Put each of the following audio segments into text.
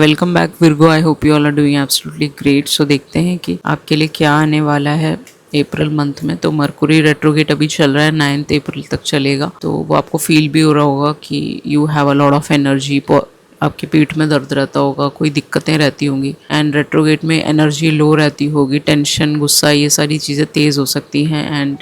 Welcome back Virgo. I hope you all are doing absolutely great. So देखते हैं कि आपके लिए क्या आने वाला है अप्रैल मंथ में। तो मरकुरी रेट्रोगेट अभी चल रहा है, 9 अप्रैल तक चलेगा। तो वो आपको फील भी हो रहा होगा कि you have a lot of energy. आपके पीठ में दर्द रहता होगा, कोई दिक्कतें रहती होंगी एंड रेट्रोगेट में एनर्जी लो रहती होगी, टेंशन, गुस्सा, ये सारी चीज़ें तेज़ हो सकती हैं। And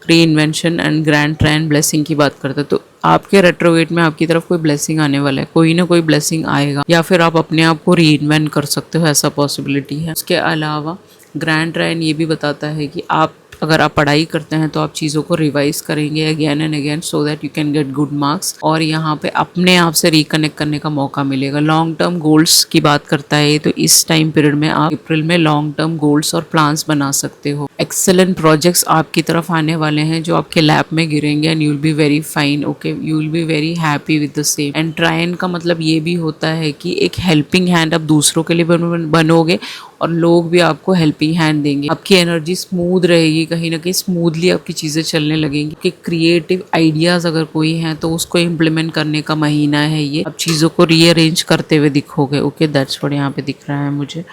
re invention and grand ट्रायन blessing की बात करते हैं तो आपके रेट्रोगेट में आपकी तरफ कोई ब्लेसिंग आने वाला है, कोई ना कोई ब्लेसिंग आएगा, या फिर आप अपने आप को री इन्वेंट कर सकते हो, ऐसा पॉसिबिलिटी है। उसके अलावा ग्रैंड ट्रायन ये भी बताता है कि आप अगर आप पढ़ाई करते हैं तो आप चीज़ों को रिवाइज करेंगे again and again so that you can get good marks, और यहाँ पे अपने आप से रिकनेक्ट करने का मौका मिलेगा। लॉन्ग टर्म गोल्स की बात करता है तो इस टाइम पीरियड में आप अप्रैल में लॉन्ग टर्म गोल्स और प्लान्स बना सकते हो। एक्सेलेंट प्रोजेक्ट्स आपकी तरफ आने वाले हैं जो आपके लैप में गिरेंगे and you will be very fine, okay, you will be very happy with the same. And ट्रायन का मतलब ये भी होता है कि एक हेल्पिंग हैंड आप दूसरों के लिए बनोगे और लोग भी आपको हेल्पिंग हैंड देंगे। आपकी एनर्जी स्मूथ रहेगी, कहीं ना कहीं स्मूथली आपकी चीज़ें चलने लगेंगी कि क्रिएटिव आइडियाज़ अगर कोई हैं तो उसको इम्प्लीमेंट करने का महीना है ये। आप चीज़ों को रीअरेंज करते हुए दिखोगे, ओके, दैट्स व्हाट यहाँ पे दिख रहा है मुझे।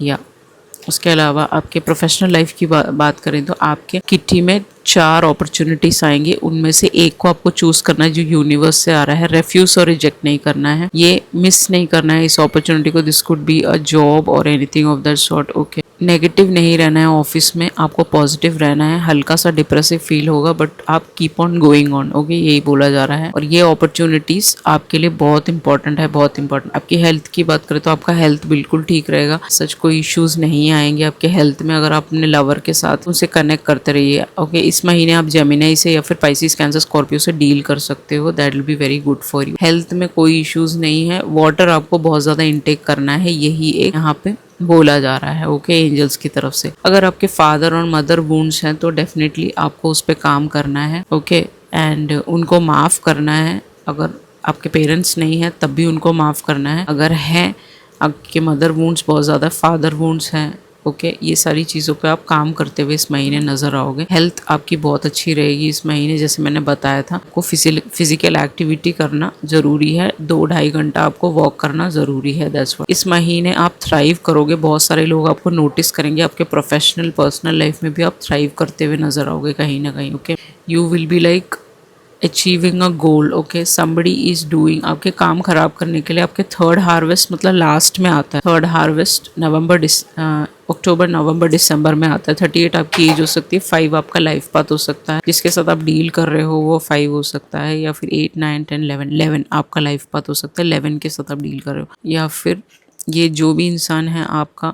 या उसके अलावा आपके प्रोफेशनल लाइफ की बात करें तो आपके किट्टी में 4 अपॉर्चुनिटीज आएंगे, उनमें से एक को आपको चूज करना है जो यूनिवर्स से आ रहा है। रेफ्यूज और रिजेक्ट नहीं करना है, ये मिस नहीं करना है इस अपॉर्चुनिटी को। This could be a job और anything of that sort, okay. Negative नहीं रहना है ऑफिस में, आपको पॉजिटिव रहना है। हल्का सा डिप्रेसिव फील होगा बट आप keep on going on, okay, यही बोला जा रहा है। और ये अपॉर्चुनिटीज आपके लिए बहुत इंपॉर्टेंट है, बहुत इंपॉर्टेंट। आपकी हेल्थ की बात करें तो आपका हेल्थ बिल्कुल ठीक रहेगा, सच कोई इश्यूज नहीं आएंगे आपके हेल्थ में। अगर आप अपने लवर के साथ उनसे कनेक्ट करते रहिए, ओके। इस महीने आप जेमिनी से या फिर पाइसिस, कैंसर, स्कॉर्पियो से डील कर सकते हो, that will be very good for you. Health में कोई इश्यूज नहीं है। वाटर आपको बहुत ज्यादा इंटेक करना है, यही एक यहाँ पे बोला जा रहा है, ओके, एंजल्स की तरफ से। अगर आपके फादर और मदर वुंड्स हैं तो डेफिनेटली आपको उस पर काम करना है, ओके, एंड उनको माफ़ करना है। अगर आपके पेरेंट्स नहीं हैं तब भी उनको माफ़ करना है। अगर हैं आपके मदर वुंड्स बहुत ज़्यादा, फादर वुंड्स हैं, ओके, ये सारी चीज़ों पे आप काम करते हुए इस महीने नज़र आओगे। हेल्थ आपकी बहुत अच्छी रहेगी इस महीने, जैसे मैंने बताया था। आपको फिजिकल एक्टिविटी करना ज़रूरी है, 2-2.5 घंटा आपको वॉक करना ज़रूरी है, दैट्स व्हाट। इस महीने आप थ्राइव करोगे, बहुत सारे लोग आपको नोटिस करेंगे, आपके प्रोफेशनल पर्सनल लाइफ में भी आप थ्राइव करते हुए नज़र आओगे कहीं ना कहीं, okay. You will be like achieving a goal, okay, somebody is doing. आपके काम खराब करने के लिए आपके थर्ड हार्वेस्ट मतलब लास्ट में आता है। थर्ड हार्वेस्ट अक्टूबर नवंबर दिसंबर में आता है। 38 आपकी एज हो सकती है, 5 आपका लाइफ पाथ हो सकता है, जिसके साथ आप डील कर रहे हो वो 5 हो सकता है, या फिर 8, 9, 10, 11 आपका लाइफ पाथ हो सकता है। 11 के साथ आप डील कर रहे हो, या फिर ये जो भी इंसान है आपका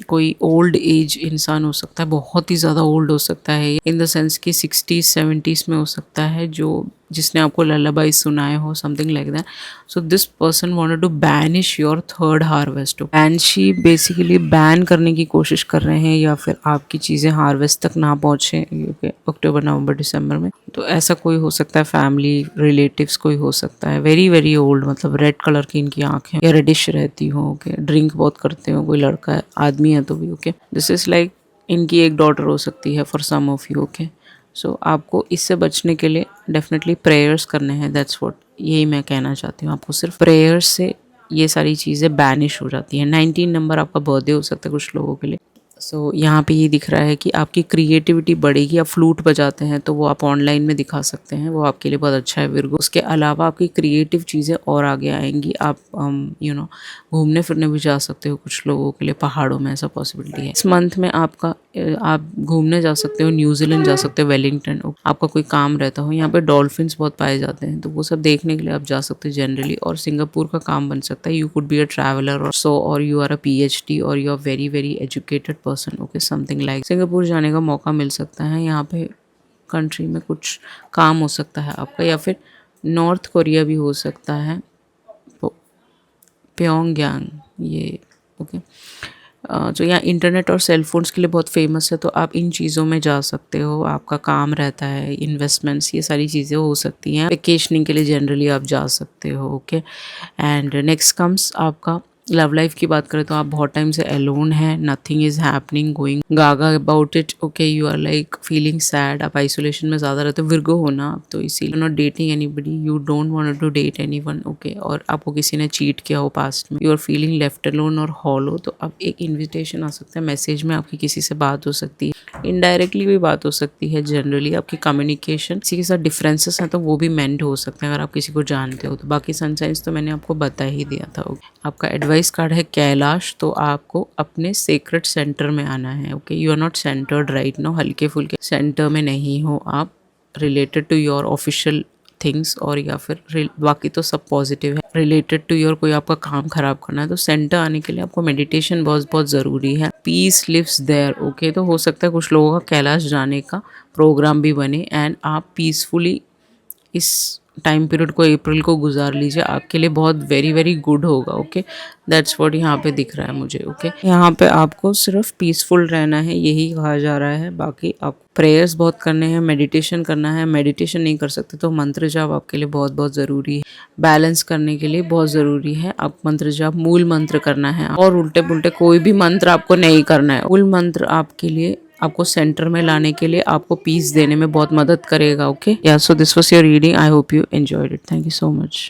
कोई ओल्ड एज इंसान हो सकता है, बहुत ही ज़्यादा ओल्ड हो सकता है, इन द सेंस कि 60s 70s में हो सकता है, जो जिसने आपको लल्लाबाई सुनाए हो, something like that. So this person wanted to banish your third harvest. Banshee basically ban करने की कोशिश कर रहे हैं, या फिर आपकी चीज़ें हार्वेस्ट तक ना पहुँचे अक्टूबर नवंबर दिसंबर में। तो ऐसा कोई हो सकता है, फैमिली रिलेटिव्स कोई हो सकता है, वेरी वेरी ओल्ड, मतलब रेड कलर की इनकी आंखें या रेडिश रहती हो, ओके, ड्रिंक बहुत करते हो, कोई लड़का है, आदमी है तो भी, ओके। दिस इज लाइक इनकी एक डॉटर हो सकती है for some of you, okay. So आपको इससे बचने के लिए डेफिनेटली प्रेयर्स करने हैं, दैट्स व्हाट, यही मैं कहना चाहती हूँ। आपको सिर्फ प्रेयर्स से ये सारी चीज़ें बैनिश हो जाती हैं। 19 नंबर आपका बर्थडे हो सकता है कुछ लोगों के लिए। सो यहाँ पे ये दिख रहा है कि आपकी क्रिएटिविटी बढ़ेगी। आप फ्लूट बजाते हैं तो वो आप ऑनलाइन में दिखा सकते हैं, वो आपके लिए बहुत अच्छा है विर्गो। उसके अलावा आपकी क्रिएटिव चीज़ें और आगे आएंगी। आप घूमने फिरने भी जा सकते हो कुछ लोगों के लिए, पहाड़ों में, ऐसा पॉसिबिलिटी है। इस मंथ में आप घूमने जा सकते हो, न्यूजीलैंड जा सकते हो, वेलिंगटन। आपका कोई काम रहता हो, यहाँ पे डॉल्फिन्स बहुत पाए जाते हैं तो वो सब देखने के लिए आप जा सकते हो जनरली। और सिंगापुर का काम बन सकता है, you could be a traveller और सो, और यू आर अ PhD और you are very very educated person, okay, something like. Singapore जाने का मौका मिल सकता है, यहाँ पे कंट्री में कुछ काम हो सकता है आपका, या फिर नॉर्थ कोरिया भी हो सकता है, प्योंगयांग, ये, ओके। जो यहाँ इंटरनेट और सेल फोन्स के लिए बहुत फेमस है, तो आप इन चीज़ों में जा सकते हो। आपका काम रहता है, इन्वेस्टमेंट्स, ये सारी चीज़ें हो सकती हैं। वेकेशनिंग के लिए जनरली आप जा सकते हो, ओके। एंड नेक्स्ट कम्स आपका लव लाइफ की बात करें तो आप बहुत टाइम से अलोन है, nothing is happening going gaga about it, okay, you are like feeling sad, आप आइसोलेशन में ज्यादा रहते हो, विर्गो हो ना आप, तो इसीलिए not dating anybody, you don't want to date anyone, okay, और आपको किसी ने चीट किया हो पास्ट में, you are feeling left alone और हॉलो, तो अब एक इन्विटेशन आ सकता है, मैसेज में आपकी किसी से बात हो सकती है, इनडायरेक्टली भी बात हो सकती है, जनरली आपकी कम्युनिकेशन किसी के साथ डिफरेंसेस हैं तो वो भी मेंड हो सकते हैं अगर आप किसी को जानते हो तो। बाकी सनसाइंस तो मैंने आपको बता ही दिया था। ओके, आपका एडवाइस कार्ड है कैलाश, तो आपको अपने सीक्रेट सेंटर में आना है। Okay, you are not centred right now, हल्के फुल्के सेंटर में नहीं हो आप, related to your official things, और या फिर बाकी तो सब पॉजिटिव है। रिलेटेड टू योर कोई आपका काम खराब करना है तो सेंटर आने के लिए आपको मेडिटेशन बहुत बहुत ज़रूरी है। पीस लिव्स देयर, ओके, तो हो सकता है कुछ लोगों का कैलाश जाने का प्रोग्राम भी बने एंड आप पीसफुली इस टाइम पीरियड को, अप्रैल को गुजार लीजिए, आपके लिए बहुत वेरी वेरी गुड होगा। ओके, दैट्स व्हाट यहाँ पे दिख रहा है मुझे। ओके, यहाँ पे आपको सिर्फ पीसफुल रहना है, यही कहा जा रहा है। बाकी आप प्रेयर्स बहुत करने हैं, मेडिटेशन करना है, मेडिटेशन नहीं कर सकते तो मंत्र जाप आपके लिए बहुत बहुत ज़रूरी है, बैलेंस करने के लिए बहुत ज़रूरी है। आप मंत्र जाप मूल मंत्र करना है, और उल्टे पुल्टे कोई भी मंत्र आपको नहीं करना है। मूल मंत्र आपके लिए, आपको सेंटर में लाने के लिए, आपको पीस देने में बहुत मदद करेगा। ओके, या so this was your reading, I hope you enjoyed it, thank you so much.